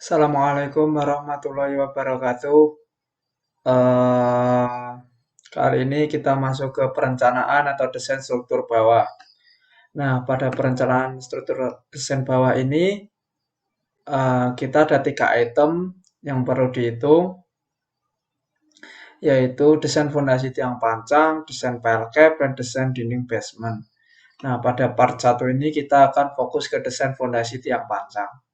Assalamualaikum warahmatullahi wabarakatuh. Eh, Kali ini kita masuk ke perencanaan atau desain struktur bawah. Nah, pada perencanaan struktur desain bawah ini, kita ada 3 item yang perlu dihitung, yaitu desain fondasi tiang pancang, desain pile cap, dan desain dinding basement. Nah, pada part 1 ini kita akan fokus ke desain fondasi tiang pancang.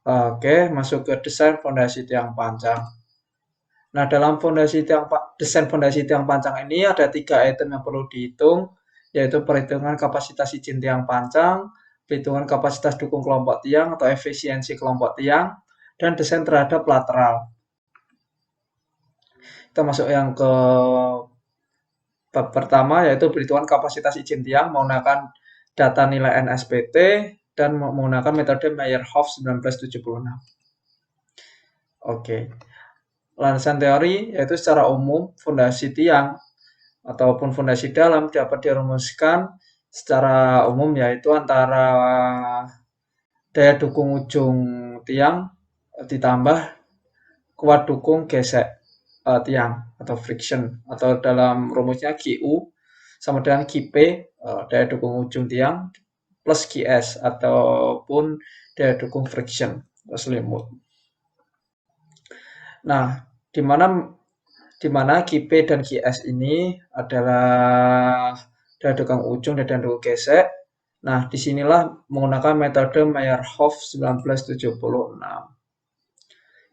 Oke, masuk ke desain fondasi tiang pancang. Nah, dalam desain fondasi tiang pancang ini ada 3 item yang perlu dihitung, yaitu perhitungan kapasitas izin tiang pancang, perhitungan kapasitas dukung kelompok tiang atau efisiensi kelompok tiang, dan desain terhadap lateral. Kita masuk yang ke bab pertama, yaitu perhitungan kapasitas izin tiang menggunakan data nilai NSPT dan menggunakan metode Meyerhof 1976. Oke. Landasan teori yaitu secara umum fondasi tiang ataupun fondasi dalam dapat dirumuskan secara umum yaitu antara daya dukung ujung tiang ditambah kuat dukung gesek tiang atau friction, atau dalam rumusnya QU sama dengan QP, daya dukung ujung tiang, plus QS ataupun daya dukung friction atau selimut. Nah, di mana QP dan QS ini adalah daya dukung ujung dan daya dukung gesek. Nah, disinilah menggunakan metode Meyerhof 1976.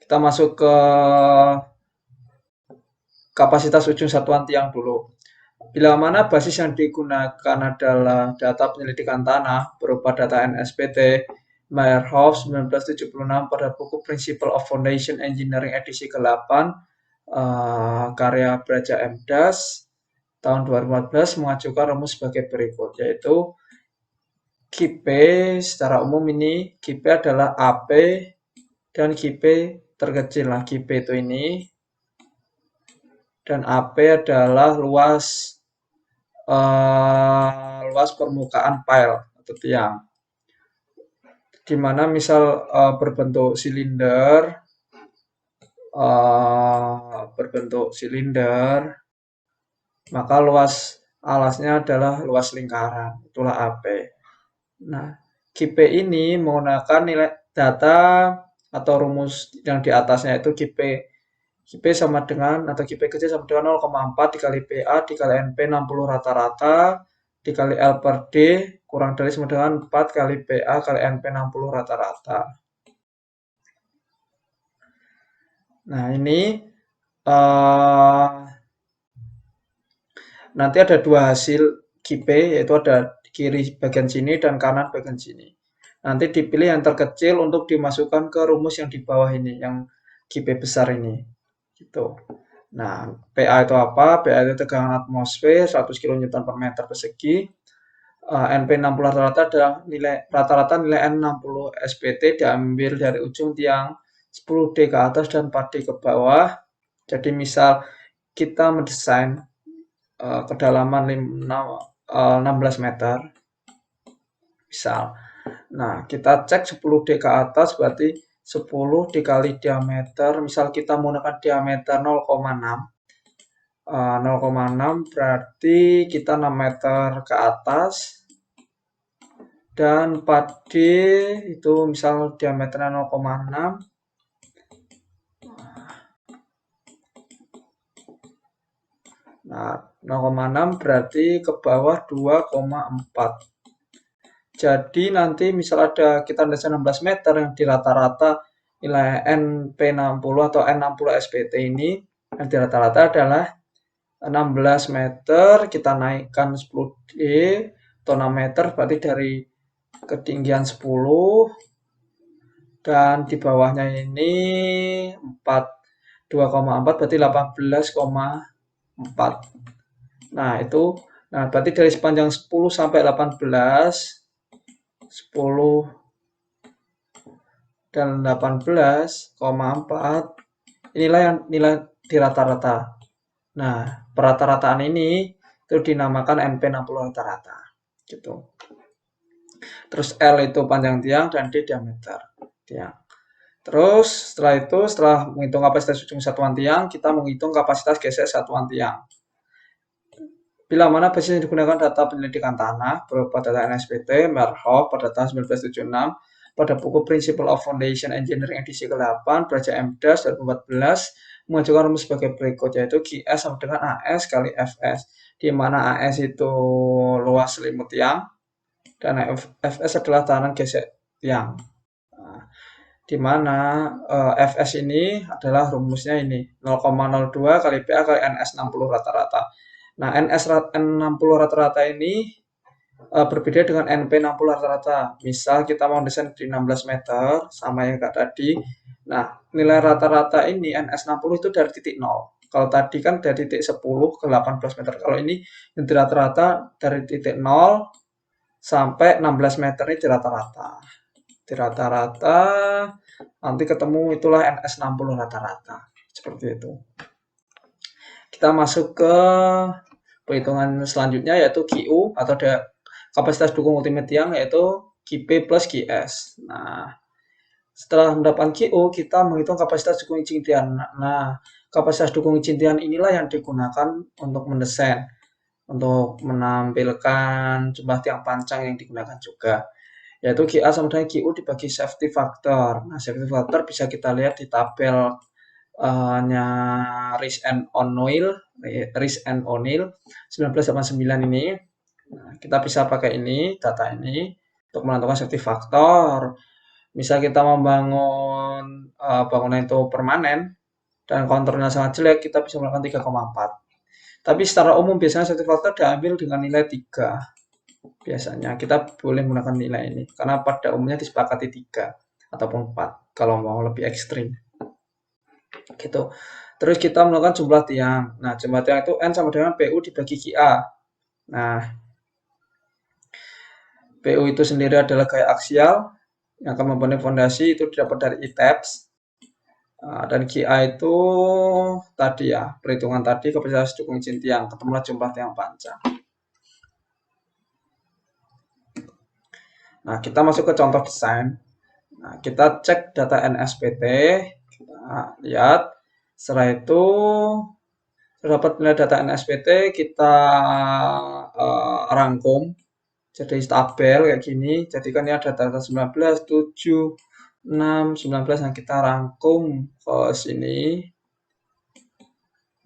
Kita masuk ke kapasitas ujung satuan tiang dulu. Bila mana basis yang digunakan adalah data penyelidikan tanah berupa data NSPT Meyerhof 1976 pada buku Principle of Foundation Engineering edisi ke-8 karya Braja M. Das tahun 2014 mengajukan rumus sebagai berikut, yaitu QP secara umum ini QP adalah AP dan QP terkecil lah, QP itu ini, dan AP adalah luas permukaan pile atau tiang, di mana misal berbentuk silinder, maka luas alasnya adalah luas lingkaran, itulah AP. Nah, QP ini menggunakan nilai data atau rumus yang di atasnya itu QP sama dengan, atau QP kecil sama dengan 0,4 dikali PA dikali NP 60 rata-rata dikali L per D kurang dari sama dengan 4 kali PA kali NP 60 rata-rata. Nah, ini nanti ada dua hasil QP, yaitu ada kiri bagian sini dan kanan bagian sini. Nanti dipilih yang terkecil untuk dimasukkan ke rumus yang di bawah ini, yang QP besar ini. Gitu. Nah, PA itu apa? PA itu tegangan atmosfer 100 kN per meter persegi. NP 60 rata-rata adalah nilai N 60 SPT diambil dari ujung tiang 10D ke atas dan 4D ke bawah. Jadi misal kita mendesain kedalaman 16 meter, misal. Nah, kita cek 10D ke atas berarti 10 dikali diameter, misal kita menggunakan diameter 0,6. 0,6 berarti kita 6 meter ke atas, dan 4D itu misal diameternya 0,6. Nah, 0,6 berarti ke bawah 2,4. Jadi nanti misal ada kita desain 16 meter yang di rata-rata nilai NP60 atau N60 SPT ini, yang di rata-rata adalah 16 meter, kita naikkan 10D atau 6 meter, berarti dari ketinggian 10, dan di bawahnya ini 2,4 berarti 18,4. Nah, itu berarti dari sepanjang 10 sampai 18, 10 dan 18,4, inilah yang nilai di rata-rata. Nah, perata-rataan ini itu dinamakan NP60 rata-rata. Gitu. Terus L itu panjang tiang dan D diameter tiang. Terus setelah itu, setelah menghitung kapasitas ujung satuan tiang, kita menghitung kapasitas gesek satuan tiang. Bila mana basis yang digunakan data penyelidikan tanah berupa data NSPT, Merhoff pada tahun 1976, pada buku Principle of Foundation Engineering edisi ke-8, Braja MDAS 2014, mengajukan rumus sebagai berikut, yaitu GS sama dengan AS kali FS, di mana AS itu luas selimut tiang, dan FS adalah tahanan gesek tiang. Nah, di mana Fs ini adalah rumusnya ini 0,02 kali PA kali NS 60 rata-rata. Nah, NS 60 rata-rata ini berbeda dengan NP 60 rata-rata. Misal kita mau desain di 16 meter sama yang kayak tadi. Nah, nilai rata-rata ini NS 60 itu dari titik 0. Kalau tadi kan dari titik 10 ke 18 meter. Kalau ini yang rata-rata dari titik 0 sampai 16 meter ini di rata-rata. Di rata-rata nanti ketemu itulah NS 60 rata-rata. Seperti itu. Kita masuk ke perhitungan selanjutnya yaitu QU atau kapasitas dukung ultimate tiang yaitu QP plus QS. Nah, setelah mendapatkan QU, kita menghitung kapasitas dukung izin tiang. Nah, kapasitas dukung izin tiang inilah yang digunakan untuk mendesain, untuk menampilkan jumlah tiang panjang yang digunakan juga, yaitu QA sama dengan QU dibagi safety factor. Nah, safety factor bisa kita lihat di tabel nya Risk and O'Neill 1989 ini. Nah, kita bisa pakai ini, data ini, untuk menentukan safety factor. Misal kita membangun bangunan itu permanen, dan konturnya sangat jelek, kita bisa melakukan 3,4. Tapi secara umum biasanya safety factor diambil dengan nilai 3. Biasanya kita boleh menggunakan nilai ini, karena pada umumnya disepakati 3 ataupun 4, kalau mau lebih ekstrim. Gitu. Terus kita melakukan jumlah tiang. Nah, jumlah tiang itu N sama dengan PU dibagi QA. Nah, PU itu sendiri adalah gaya aksial yang akan membangun fondasi, itu didapat dari ITEPS. Dan QA itu tadi ya, perhitungan tadi kapasitas dukung izin tiang, ketemulah jumlah tiang panjang. Nah, kita masuk ke contoh desain. Nah, kita cek data NSPT, kita lihat. Setelah itu terdapat nilai data NSPT, kita rangkum jadi tabel kayak gini. Jadi kan ini ada data 19, 7, 6, 19 yang kita rangkum ke sini.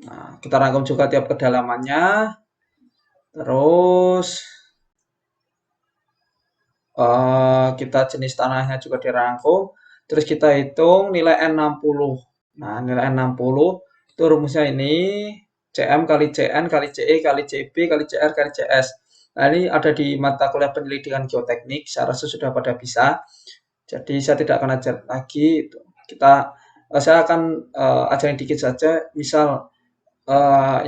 Nah, kita rangkum juga tiap kedalamannya. Terus kita jenis tanahnya juga dirangkum. Terus kita hitung nilai N60. Nah, nilai N60 itu rumusnya ini CM kali CN kali CE kali CB kali CR kali CS. Nah, ini ada di mata kuliah penyelidikan geoteknik. Saya rasa sudah pada bisa. Jadi saya tidak akan ajar lagi. Saya akan ajarin dikit saja. Misal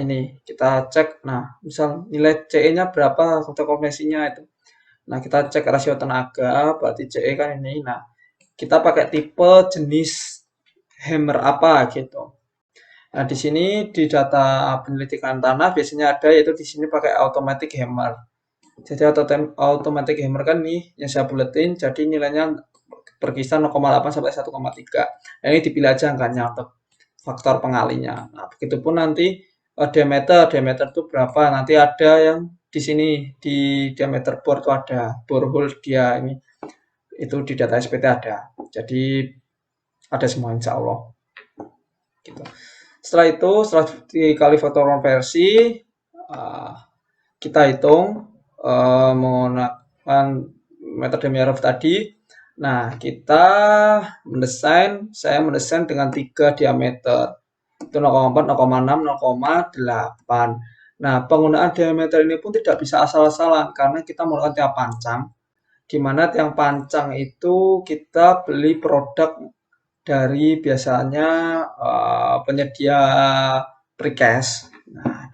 ini kita cek. Nah, misal nilai CE-nya berapa, faktor konversinya itu. Nah, kita cek rasio tenaga, berarti CE kan ini. Nah, kita pakai tipe jenis hammer apa gitu. Nah, di sini di data penyelidikan tanah biasanya ada, yaitu di sini pakai automatic hammer. Jadi automatic hammer kan nih yang saya buletin, jadi nilainya berkisar 0,8 sampai 1,3. Nah, ini dipilih aja angkanya untuk faktor pengalinya. Nah, begitupun nanti diameter itu berapa? Nanti ada yang di sini di diameter bor itu ada borehole dia ini, itu di data SPT ada. Jadi ada semua insya Allah. Gitu. Setelah itu, setelah dikali faktor konversi, kita hitung menggunakan metode Merhoff tadi. Nah, kita saya mendesain dengan 3 diameter. Itu 0,4, 0,6, 0,8. Nah, penggunaan diameter ini pun tidak bisa asal-asalan karena kita menggunakan tiang panjang. Di mana tiang panjang itu kita beli produk dari biasanya penyedia precast. Nah,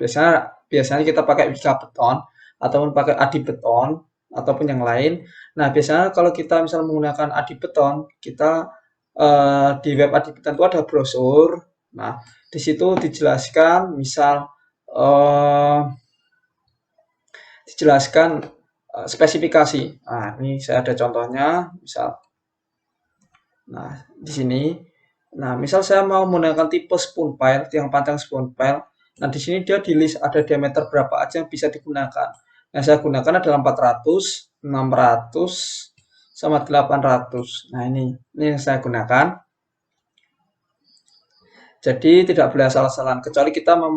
biasanya kita pakai Wika Beton ataupun pakai Adi Beton ataupun yang lain. Nah, biasanya kalau kita misal menggunakan Adi Beton, kita di web Adi Beton itu ada brosur. Nah, di situ dijelaskan, misal dijelaskan spesifikasi. Nah, ini saya ada contohnya, misal. Nah, di sini. Nah, misal saya mau menggunakan tipe spoon pile, tiang panjang spoon pile. Nah, di sini dia di list ada diameter berapa aja yang bisa digunakan. Yang saya gunakan adalah 400, 600, sama 800. Nah, ini yang saya gunakan. Jadi tidak boleh asal-asalan, kecuali kita mau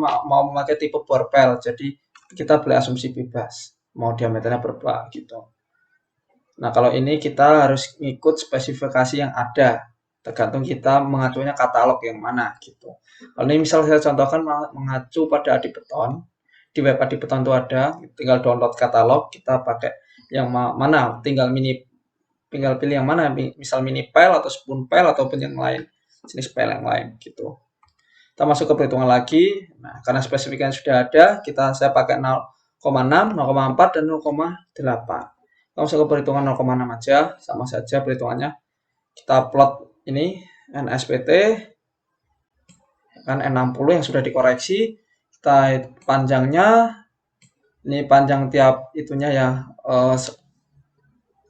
memakai tipe bore pile. Jadi kita boleh asumsi bebas, mau diameternya berapa gitu. Nah, kalau ini kita harus ngikut spesifikasi yang ada, tergantung kita mengacunya katalog yang mana gitu. Kalau ini misal saya contohkan mengacu pada Adibeton, di web Adibeton itu ada, tinggal download katalog, kita pakai yang mana, tinggal pilih yang mana, misal mini file atau spoon file ataupun yang lain, jenis file yang lain gitu. Kita masuk ke perhitungan lagi. Nah, karena spesifikasinya sudah ada, saya pakai 0,6, 0,4 dan 0,8. Kita masuk ke perhitungan 0,6 aja, sama saja perhitungannya. Kita plot ini NSPT kan N60 yang sudah dikoreksi. Kita panjangnya, ini panjang tiap itunya ya,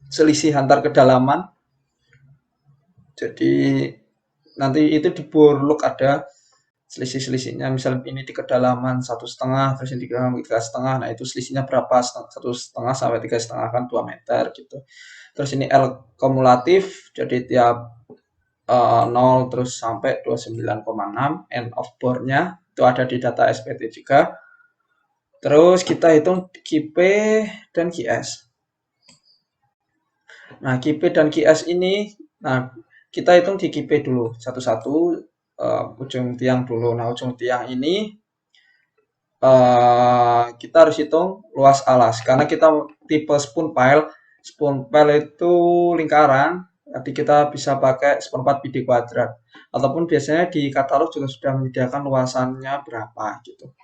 selisih antar kedalaman. Jadi nanti itu di bore look ada selisih-selisihnya, misal ini di kedalaman 1,5, terus ini di kedalaman 3,5, nah itu selisihnya berapa, 1,5 sampai 3,5 kan 2 meter gitu. Terus ini L kumulatif, jadi tiap 0 terus sampai 29,6, end of bore-nya itu ada di data SPT juga. Terus kita hitung QP dan QS. Nah, QP dan QS ini, nah kita hitung di QP dulu satu-satu, ujung tiang dulu. Nah, ujung tiang ini kita harus hitung luas alas karena kita tipe spoon pile. Spoon pile itu lingkaran, jadi kita bisa pakai seperempat BD kuadrat ataupun biasanya di katalog juga sudah menyediakan luasannya berapa gitu.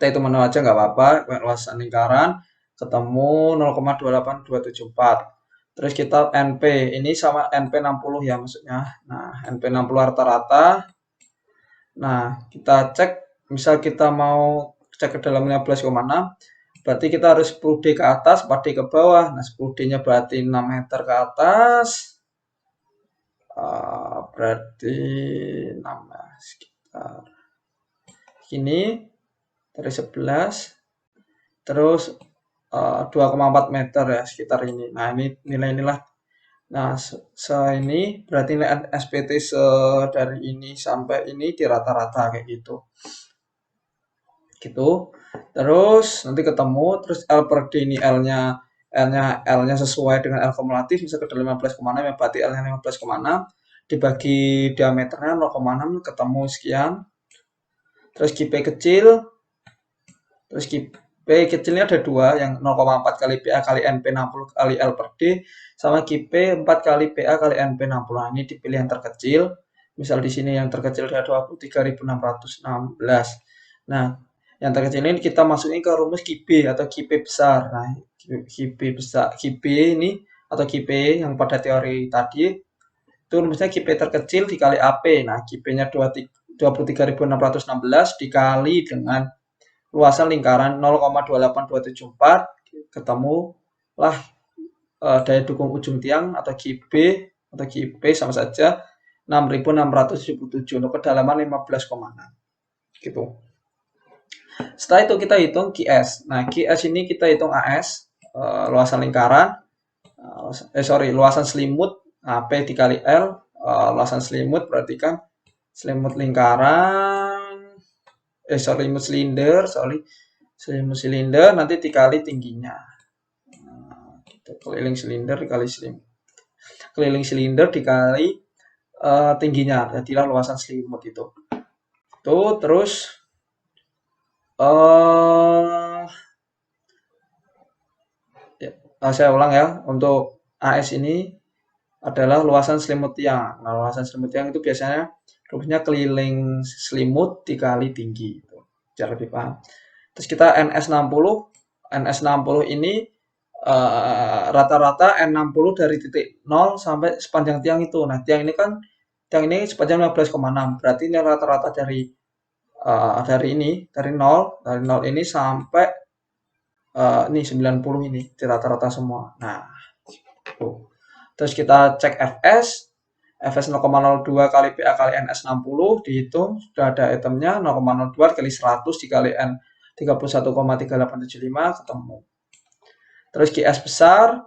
Kita hitung manual aja nggak apa-apa, luasan lingkaran ketemu 0,28274. Terus kita NP, ini sama NP 60 ya maksudnya. Nah, NP 60 rata-rata. Nah, kita cek, misal kita mau cek ke dalam 15,6, berarti kita harus 10D ke atas, 4D ke bawah. Nah, 10D-nya berarti 6 meter ke atas. Berarti 6, sekitar ini dari 11. Terus 2,4 meter ya sekitar ini. Nah, ini nilai-nilai. Nah, ini berarti nilai SPT dari ini sampai ini di rata-rata kayak gitu. Gitu. Terus nanti ketemu, terus L per D ini L-nya sesuai dengan L kumulatif, bisa ke 15,6 ya, berarti L-nya 15,6 dibagi diameternya 0,6 ketemu sekian. Terus QP kecil, terus QP kecilnya ada dua, yang 0,4 kali PA kali NP 60 kali L per D, sama QP 4 kali PA kali NP 60. Nah, ini dipilih yang terkecil. Misal di sini yang terkecil ada 23.616. Nah, yang terkecil ini kita masukin ke rumus QB atau QP besar. Nah, QB besar, QB ini atau QP yang pada teori tadi itu rumusnya QP terkecil dikali AP. Nah, QP-nya 23.616 dikali dengan luasan lingkaran 0,28274, ketemulah daya dukung ujung tiang atau QB atau QP sama saja 6.677 untuk kedalaman 15,6 gitu. Setelah itu kita hitung QS. Nah, QS ini kita hitung AS, luasan lingkaran, luasan selimut, P dikali L, luasan selimut berarti kan selimut lingkaran, selimut silinder nanti dikali tingginya. Nah, gitu. Keliling silinder dikali tingginya, jadilah luasan selimut itu. Terus saya ulang ya, untuk AS ini adalah luasan selimut tiang. Nah, luasan selimut tiang itu biasanya rumusnya keliling selimut dikali tinggi itu. Biar lebih paham. Terus kita NS60 ini rata-rata N60 dari titik 0 sampai sepanjang tiang itu. Nah, tiang ini sepanjang 15,6. Berarti ini rata-rata dari 0 ini sampai ini 90 ini di rata-rata semua. Nah, terus kita cek Fs 0,02 kali PA kali NS 60 dihitung, sudah ada itemnya 0,02 kali 100 dikali N 31,3875 ketemu. Terus GS besar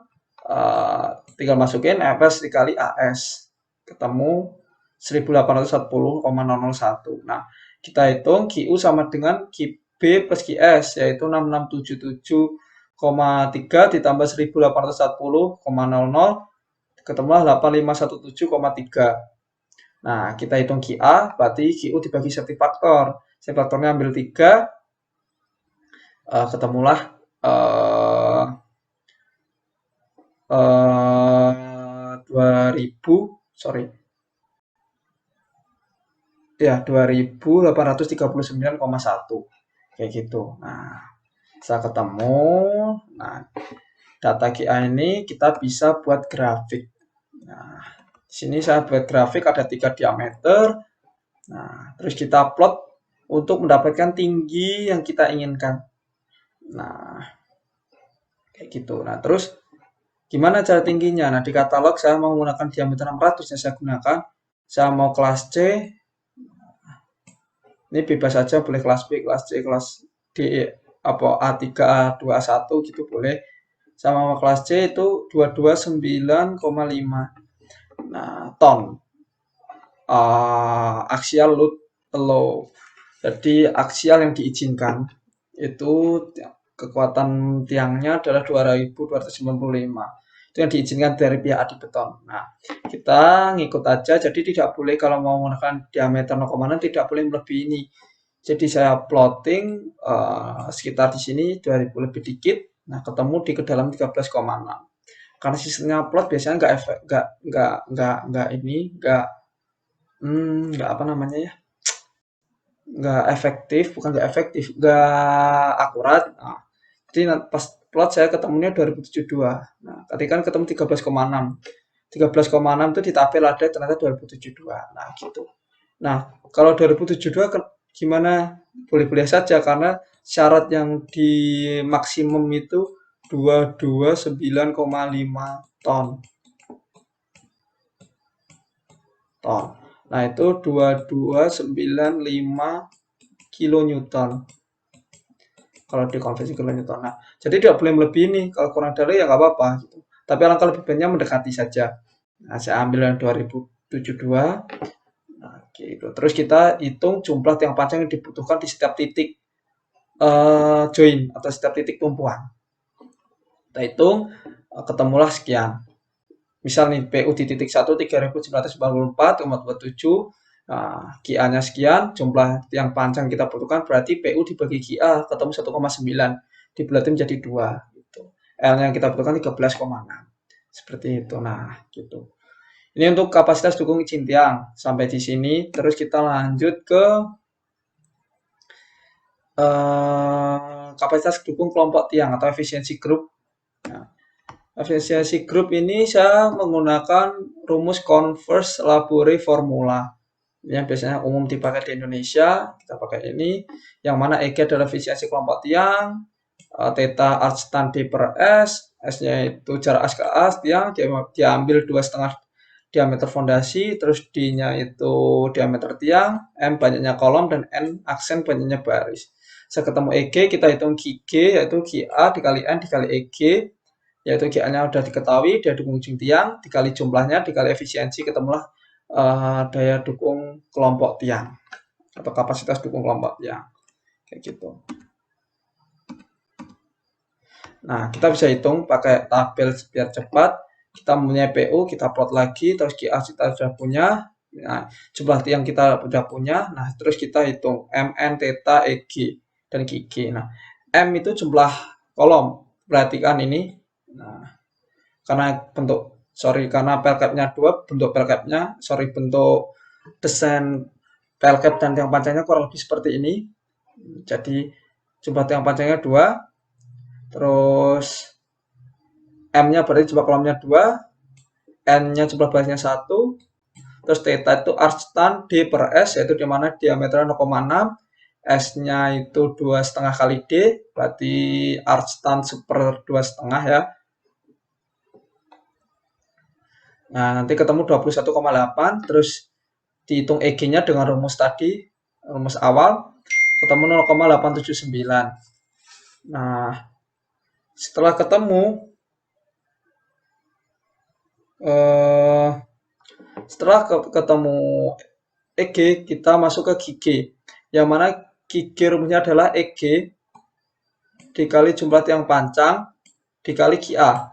tinggal masukin Fs dikali AS ketemu 1810,001. Nah, kita hitung QU sama dengan QB plus QS yaitu 6677,3 ditambah 1810,00 ketemulah 8517,3. Nah, kita hitung QA, berarti QU dibagi safety factor. Safety factornya ambil 3, ketemulah 2000, sorry. Ya, 2839,1. Kayak gitu. Nah, setelah ketemu, nah data QA ini kita bisa buat grafik. Nah, di sini saya buat grafik ada 3 diameter. Nah, terus kita plot untuk mendapatkan tinggi yang kita inginkan. Nah, kayak gitu. Nah, terus gimana cara tingginya? Nah, di katalog saya mau menggunakan diameter 600 yang saya gunakan. Saya mau kelas C. Ini bebas saja, boleh kelas B, kelas C, kelas D, apa A3, A2, A1 gitu boleh. Sama kelas C itu 229,5. Nah, ton. Axial load allow. Jadi aksial yang diizinkan itu kekuatan tiangnya adalah 2295. Itu yang diizinkan dari pihak adi beton. Nah, kita ngikut aja. Jadi tidak boleh kalau mau menggunakan diameter 0,6 tidak boleh melebihi ini. Jadi saya plotting sekitar di sini 2000 lebih dikit. Nah, ketemu di ke dalam 13,6. Karena sistemnya plot biasanya nggak apa namanya ya, nggak efektif, bukan nggak efektif, nggak akurat. Nah, jadi pas plot saya ketemunya 2072. Nah, tadi kan ketemu 13,6. 13,6 itu ditabel ada ternyata 2072. Nah, gitu. Nah, kalau 2072 gimana? Boleh-boleh saja karena syarat yang di maksimum itu 229,5 ton. Nah, itu 2295 kilonewton. Kalau dikonversi kilonewton. Nah, jadi tidak boleh melebihi ini. Kalau kurang dari ya nggak apa-apa. Gitu. Tapi alangkah lebih baiknya mendekati saja. Nah, saya ambil yang 2072. Nah, gitu. Terus kita hitung jumlah tiang panjang yang dibutuhkan di setiap titik join atau setiap titik tumpuan. Kita hitung, ketemulah sekian. Misal nih PU di titik 1 3994,27. Nah, QA-nya sekian, jumlah tiang panjang kita butuhkan berarti PU dibagi QA ketemu 1,9 dibulati menjadi 2 gitu. L-nya kita butuhkan 13,6. Seperti itu. Nah, gitu. Ini untuk kapasitas dukung izin tiang. Sampai di sini terus kita lanjut ke kapasitas dukung kelompok tiang atau efisiensi grup. Nah, efisiensi grup ini saya menggunakan rumus converse labore formula yang biasanya umum dipakai di Indonesia. Kita pakai ini, yang mana EG adalah efisiensi kelompok tiang, theta arc tan D per S, S-nya itu jarak as ke as tiang, diambil 2,5 diameter fondasi, terus D-nya itu diameter tiang, M banyaknya kolom, dan N aksen banyaknya baris. Saya ketemu EG, kita hitung QG, yaitu QA dikali N dikali EG, yaitu GA-nya sudah diketahui, daya dukung ujung tiang, dikali jumlahnya, dikali efisiensi, ketemulah daya dukung kelompok tiang, atau kapasitas dukung kelompok tiang. Kayak gitu. Nah, kita bisa hitung pakai tabel biar cepat. Kita mempunyai PU, kita plot lagi, terus QA kita sudah punya. Nah, jumlah tiang kita sudah punya. Nah, terus kita hitung MN, theta, EG, dan GG. Nah, M itu jumlah kolom. Perhatikan ini. Nah, karena pelcapnya 2, bentuk desain pelcap dan tiang panjangnya kurang lebih seperti ini. Jadi jumlah tiang panjangnya 2, terus M-nya berarti jumlah kolomnya 2, N-nya jumlah barisnya 1, terus theta itu arc tan D per S, yaitu dimana diameternya 0,6, S-nya itu 2,5 kali D, berarti arc tan super 2,5 ya. Nah, nanti ketemu 21,8, terus dihitung EG-nya dengan rumus tadi, rumus awal, ketemu 0,879. Nah, setelah ketemu, eh, ketemu EG, kita masuk ke GG. Yang mana GG rumusnya adalah EG dikali jumlah tiang pancang dikali QA.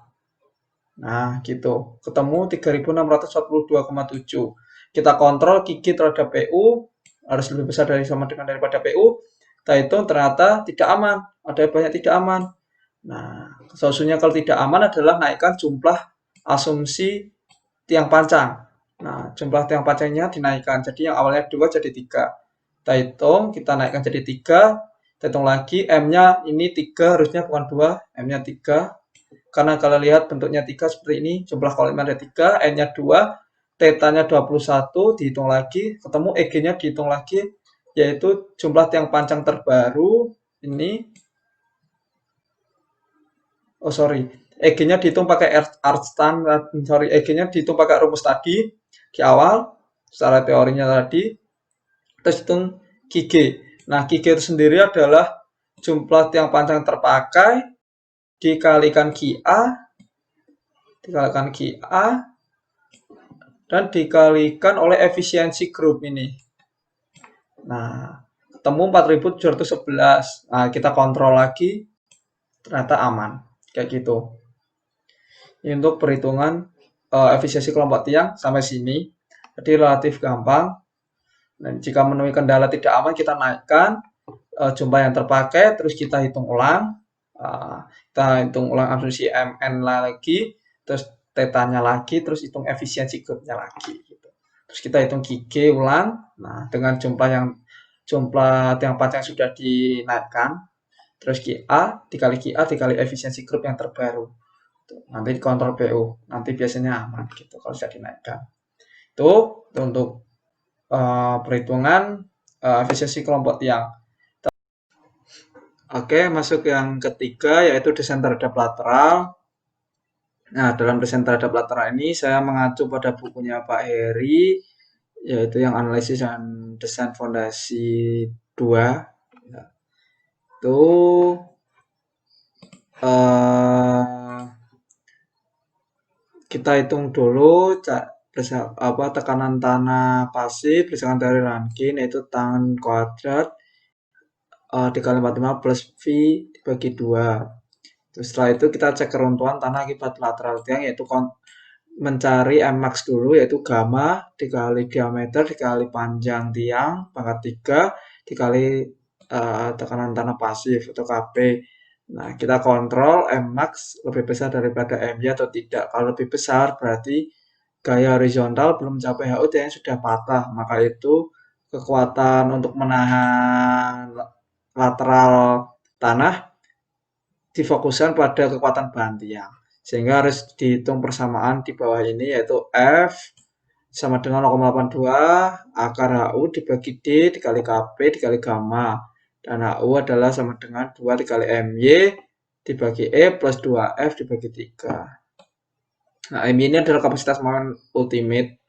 Nah, gitu. Ketemu 3642,7. Kita kontrol GG terhadap PU harus lebih besar dari sama dengan daripada PU. Kita hitung ternyata tidak aman. Ada banyak tidak aman. Nah, solusinya kalau tidak aman adalah naikkan jumlah asumsi tiang pancang. Nah, jumlah tiang pancangnya dinaikkan. Jadi yang awalnya 2 jadi 3. Kita hitung, kita naikkan jadi 3. Kita hitung lagi, M-nya ini 3, harusnya bukan 2, M-nya 3. Karena kalau lihat bentuknya 3 seperti ini, jumlah kolimnya ada 3, N-nya 2, θ-nya 21, dihitung lagi, ketemu EG-nya dihitung lagi, yaitu jumlah tiang pancang terbaru, ini, oh sorry, EG-nya dihitung pakai arcstan, sorry, EG-nya dihitung pakai rumus tadi, di awal, secara teorinya tadi, terus hitung QG. Nah, QG itu sendiri adalah jumlah tiang pancang terpakai dikalikan QA dan dikalikan oleh efisiensi grup ini. Nah, ketemu 4711. Nah, kita kontrol lagi, ternyata aman. Kayak gitu. Ini untuk perhitungan efisiensi kelompok tiang sampai sini. Jadi relatif gampang. Dan jika menemui kendala tidak aman, kita naikkan jumlah yang terpakai, terus kita hitung ulang. Kita hitung ulang asumsi MN lagi, terus θ-nya lagi, terus hitung efisiensi grupnya lagi. Gitu. Terus kita hitung QG ulang. Nah, dengan jumlah tiang pancang sudah dinaikkan, terus QA dikali efisiensi grup yang terbaru. Nanti dikontrol PU, nanti biasanya aman gitu kalau sudah dinaikkan. Itu untuk perhitungan efisiensi kelompok tiang. Oke, masuk yang ketiga yaitu desain terhadap lateral. Nah, dalam desain terhadap lateral ini saya mengacu pada bukunya Pak Heri, yaitu yang analisis dan desain fondasi 2. Nah, itu kita hitung dulu tekanan tanah pasif berdasarkan teori Rankine, yaitu tangan kuadrat dikali 45 plus V dibagi 2. Terus setelah itu kita cek keruntuhan tanah akibat lateral tiang, yaitu mencari Mmax dulu, yaitu gamma dikali diameter dikali panjang tiang pangkat 3 dikali tekanan tanah pasif atau Kp. Nah, kita kontrol Mmax lebih besar daripada My atau tidak. Kalau lebih besar berarti gaya horizontal belum mencapai HU yang sudah patah. Maka itu kekuatan untuk menahan lateral tanah difokuskan pada kekuatan bahan tiang. Sehingga harus dihitung persamaan di bawah ini, yaitu F sama dengan 0,82 akar HU dibagi D dikali Kp dikali gamma. Dan HU adalah sama dengan 2 dikali My dibagi E plus 2F dibagi 3. Nah, My ini adalah kapasitas momen ultimate.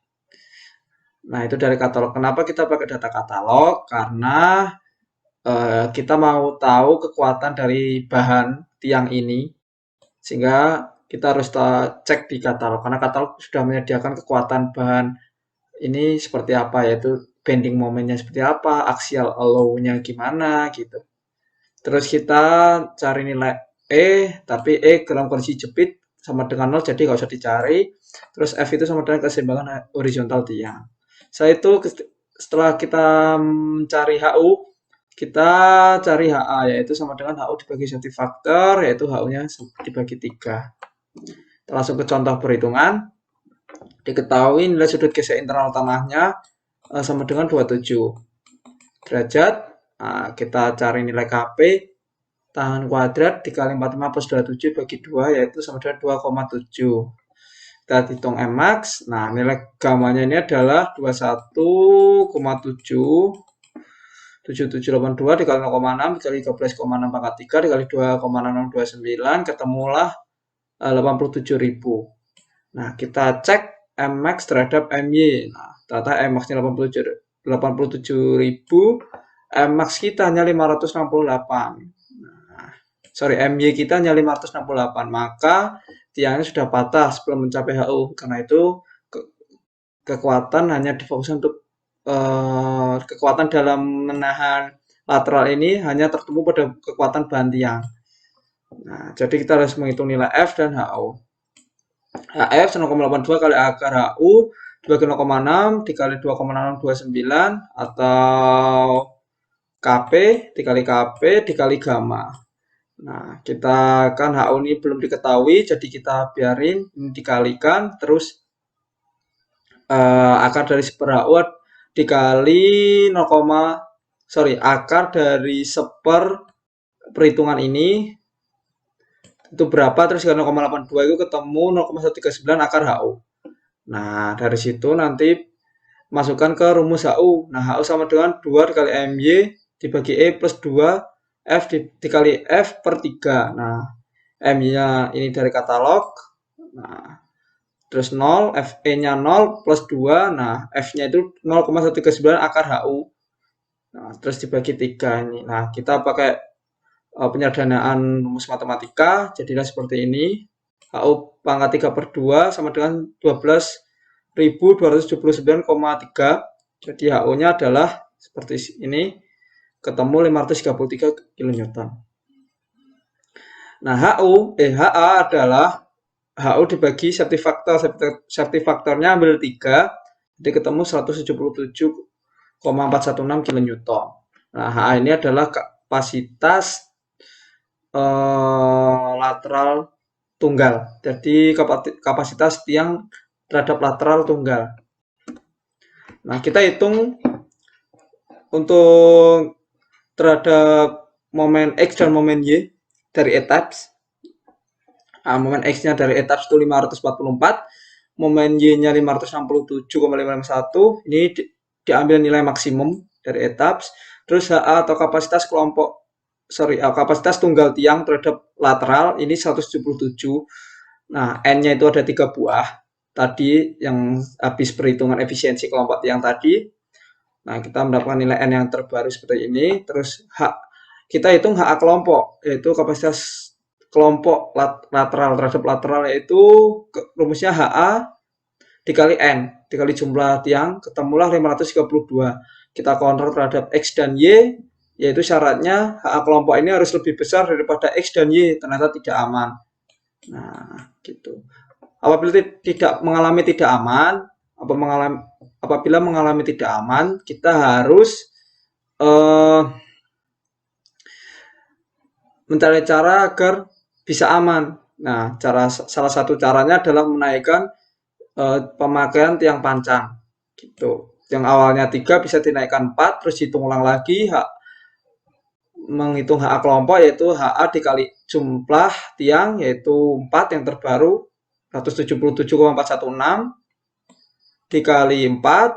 Nah, itu dari katalog. Kenapa kita pakai data katalog? Karena kita mau tahu kekuatan dari bahan tiang ini, sehingga kita harus cek di katalog. Karena katalog sudah menyediakan kekuatan bahan ini seperti apa, yaitu bending momennya seperti apa, axial allow-nya gimana gitu. Terus kita cari nilai E, tapi E dalam kondisi jepit sama dengan 0, jadi nggak usah dicari. Terus F itu sama dengan keseimbangan horizontal tiang. Setelah itu setelah kita mencari HU, kita cari HA, yaitu sama dengan HU dibagi safety factor, yaitu HU-nya dibagi 3. Kita langsung ke contoh perhitungan. Diketahui nilai sudut gesek internal tanahnya sama dengan 27 derajat. Nah, kita cari nilai Kp, tangan kuadrat dikali 45 plus 27 bagi 2, yaitu sama dengan 2,7. Kita hitung Mmax. Nah, nilai gamanya ini adalah 21,7 7782 dikali 0,6 dikali 13,6 pangkat 3 dikali 2,6629 ketemulah 87.000. Nah, kita cek Mmax terhadap My. Nah, ternyata Mmax-nya 87.000, Mmax kita hanya 568. Nah, sorry, My kita hanya 568. Maka tiangnya sudah patah sebelum mencapai HU. Karena itu kekuatan hanya difokuskan untuk kekuatan dalam menahan lateral ini hanya tertumpu pada kekuatan bahan tiang. Nah, jadi kita harus menghitung nilai F dan HU. HF 0,82 kali akar HU dibagi 0,6 dikali 2,629 atau KP dikali KP dikali gamma. Nah, kita kan HU ini belum diketahui, jadi kita biarin ini dikalikan, terus akar dari 1/4 HU dikali 0, akar dari 1/4 perhitungan ini itu berapa, terus 0,82 itu ketemu 0,139 akar HU. Nah, dari situ nanti masukkan ke rumus HU. Nah, HU sama dengan 2 dikali MY dibagi E plus 2 F dikali F per 3. Nah, MY-nya ini dari katalog. Nah, terus 0, FE-nya 0 plus 2. Nah, F-nya itu 0,139 akar HU. Nah, terus dibagi 3 ini. Nah, kita pakai penyederhanaan rumus matematika, jadilah seperti ini. HU pangkat 3 per 2 sama dengan 12.279,3. Jadi HU-nya adalah seperti ini, ketemu 533 kN. Nah, HA adalah HU dibagi safety factor. Safety factornya ambil 3, jadi ketemu 177,416 kN. Nah, HA ini adalah kapasitas lateral tunggal. Jadi kapasitas tiang terhadap lateral tunggal. Nah, kita hitung untuk terhadap momen X dan momen Y dari etaps. Nah, momen X-nya dari etaps itu 544, momen Y-nya 567,551. Ini diambil nilai maksimum dari etaps. Terus HA atau kapasitas kapasitas tunggal tiang terhadap lateral ini 177. Nah, N-nya itu ada 3 buah. Tadi yang habis perhitungan efisiensi kelompok tiang tadi. Nah, kita mendapatkan nilai N yang terbaru seperti ini. Terus kita hitung HA kelompok, yaitu kapasitas kelompok lateral terhadap lateral, yaitu rumusnya HA dikali N, dikali jumlah tiang, ketemulah 532. Kita kontrol terhadap X dan Y, yaitu syaratnya HA kelompok ini harus lebih besar daripada X dan Y, ternyata tidak aman. Nah, gitu. Apabila mengalami tidak aman, kita harus mencari cara agar bisa aman. Nah, salah satu caranya adalah menaikkan pemakaian tiang pancang. Gitu. Yang awalnya 3 bisa dinaikkan 4, terus hitung ulang lagi menghitung HA kelompok, yaitu HA dikali jumlah tiang, yaitu 4 yang terbaru 177,416 dikali 4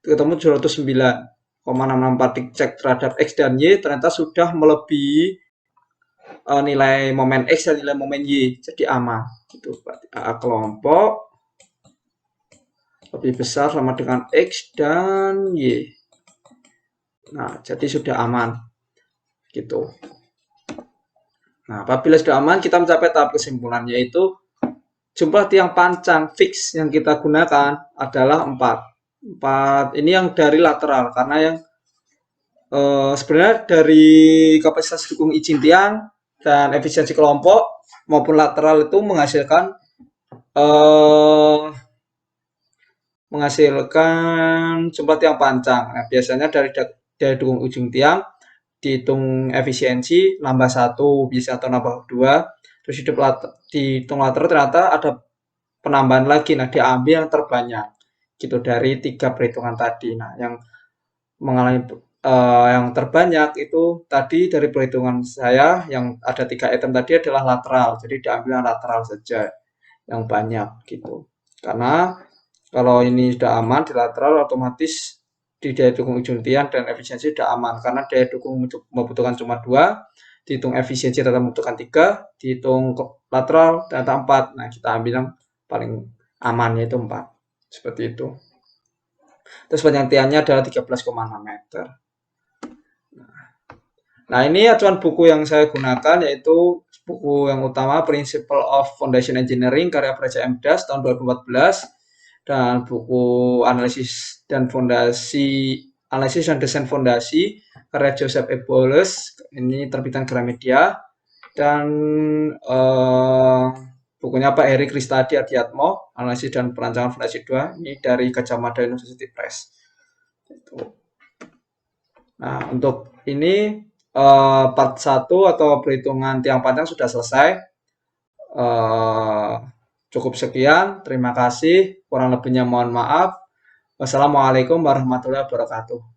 ketemu 209,664. Dicek terhadap X dan Y, ternyata sudah melebihi nilai momen X dan nilai momen Y, jadi aman. Gitu. Berarti HA kelompok lebih besar sama dengan X dan Y. Nah, jadi sudah aman. Gitu. Nah, apabila sudah aman, kita mencapai tahap kesimpulan, yaitu jumlah tiang pancang fix yang kita gunakan adalah 4. 4 ini yang dari lateral, karena yang sebenarnya dari kapasitas dukung izin tiang dan efisiensi kelompok maupun lateral itu menghasilkan jumlah tiang pancang. Nah, biasanya dari dukung ujung tiang dihitung efisiensi nambah 1 bisa atau nambah 2, terus dihitung lateral ternyata ada penambahan lagi. Nah, diambil yang terbanyak gitu dari 3 perhitungan tadi. Nah, yang mengalami yang terbanyak itu tadi dari perhitungan saya yang ada 3 item tadi adalah lateral. Jadi diambil yang lateral saja yang banyak gitu. Karena kalau ini sudah aman di lateral, otomatis di daya dukung ujung tiang dan efisiensi sudah aman karena daya dukung membutuhkan cuma 2, dihitung efisiensi ternyata membutuhkan 3, dihitung lateral ternyata 4. Nah, kita ambil yang paling aman yaitu 4. Seperti itu. Terus panjang tiangnya adalah 13,6 meter. Nah, ini acuan buku yang saya gunakan yaitu buku yang utama Principle of Foundation Engineering karya Praja M. Das tahun 2014 dan buku analisis dan desain fondasi karya Joseph E. Bowles, ini terbitan Gramedia, dan bukunya Pak Heri Kristadi Adiatmo, analisis dan perancangan fondasi 2, ini dari Gajah Mada University Press. Nah, untuk ini part 1 atau perhitungan tiang panjang sudah selesai. Cukup sekian, terima kasih. Kurang lebihnya mohon maaf. Wassalamualaikum warahmatullahi wabarakatuh.